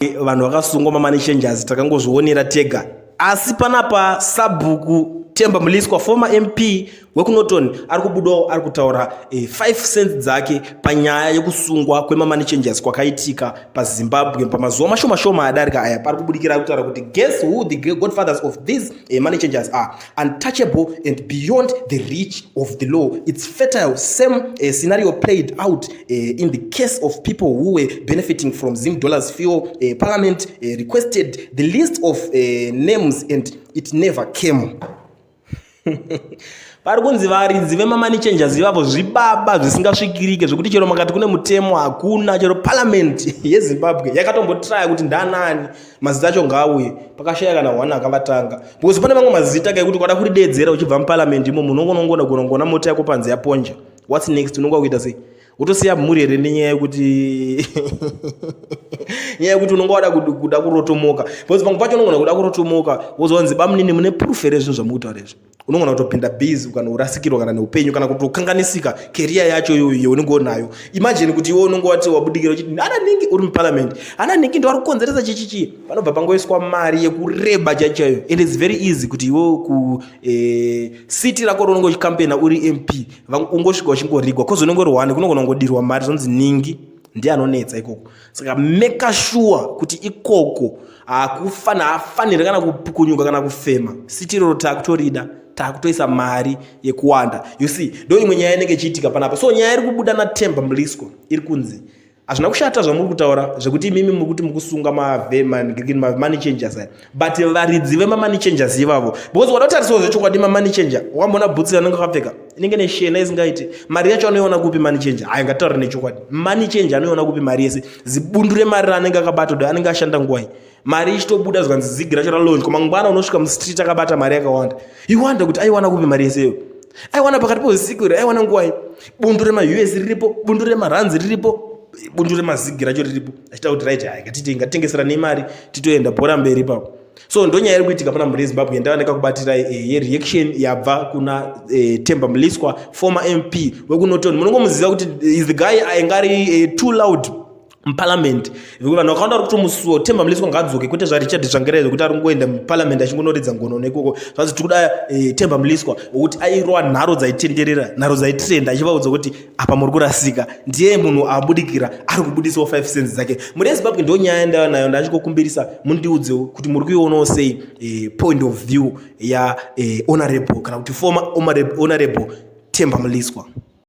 vanhu vakasungwa mamoney changers takangozvionera tega, asi panapa sabhuku Temba Mliswa former MP wekuNorton ari kubudawo ari kutaura 5 cents dzake panyaya yekusungwa kwemamoney changers kwakaitika paZimbabwe pamazuva mashoma adarika aya. Pari kubudikira kutaura kuti guess who the godfathers of these money changers are, untouchable and beyond the reach of the law. It's fertile. Same scenario played out in the case of people who were benefiting from Zim dollars fuel. Parliament requested the list of names and it never came. Pari kunzi varidzi vemamoney changers ivavo zvibaba zvisingasvikirike zvekuti chero makati kune mutemo hakuna, chero parliament yeZimbabwe yakatombotraya kuti ndanani mazita acho ngaauye, pakashaya kana hwana akavatanga, because pane mamwe mazita kaekuti kwada kuridedzera uchibva muparliament imomo unongona mota yako panze yaponja. What's next? Unonga kuita sei? Utosiya mhuri here nenyaya yekuti nyaya yekuti unonga wada kuda kurotomoka, because pamwe pacho unongona kuda kurotomoka wozonzi bamunini mune proof here zvinhu zvamutaura izvi, unongona kutopinda busy kana urasikirwa kana neupenyu kana kutokanganisika career yacho iyoyo unenge unayo. Imagine kuti iwe unonga wati wabudikira uchiti ana ningi uri muparliament, ana ningi ndo ari kukonzeresa chichichi, panobva pangoiswa mari yekureba chaichayo, and it's very easy kuti iwe ku city rako ronongo uchikampena uri MP ungosvika uchingorigwa kozi unenge uri one kunongona ngodirwa mari zonzi ningi ndiye anonetsa ikoko. Saka make sure kuti ikoko hafaniri kana kunyuka kana kufema, city roro takutorida takutoisa mari yekuwanda. You see, ndo imwe nyaya inenge ichiitika panapa. So nyaya iri kubuda naTemba Mliswa iri kunzi hazvina kushata zvamuri kutaura zvekuti imimi muri kuti mukusunga mamoney changers aya, but varidzi vemamoney changers ivavo, because wadatarisa zvechokwadi mamoney changer wambona bhutsi anenge akapfeka inenge neshena isingaiti, mari yacho anoiona kupi money changer? Aya ngataura nechokwadi, money changer anoiona kupi mari yese? Zibundu remari raanenge akabata do anenge ashanda nguwai, mari ichitobuda zvanzi zigi racho ralaunch kwamangwana unosvika mustreet akabata mari yakawanda. Iwanda kuti aiwana kupi mari yeseyo? Aiwana pakati pousiku, aiwana nguwai. Bundu rema-US riripo, bundu rema-rands riripo, bundu remazigi racho riripo, achita kuti right ngatiti ngatengeserane mari titoenda bhora mberi ipapo. So ndo nyaya iri kuitika pana muZimbabwe yandaoneka kubatira reaction yabva kuna Temba Mliswa former MP wekuNorton. Munongomuziva kuti is the guy aingari too loud muparliament, vanhu vakaona vari kutomusuwo Temba Mliswa ngaadzoke, kwete zvaRichard Tsvangirai kuti ari kungoenda muparliament achingonoridza ngono ikoko. Zvanzi tiri kuda Temba Mliswa wokuti airova nharo dzaitenderera, nharo dzaitrenda, achivaudza kuti apa muri kurasika. Ndiye munhu abudikira ari kubudisawo 5 cents dzake. Muri yeZimbabwe ndo nyaya ndanayo ndachikokumbirisa mundiudzewo kuti muri kuionawo sei point of view ya honorable kana kuti former honorable Temba Mliswa.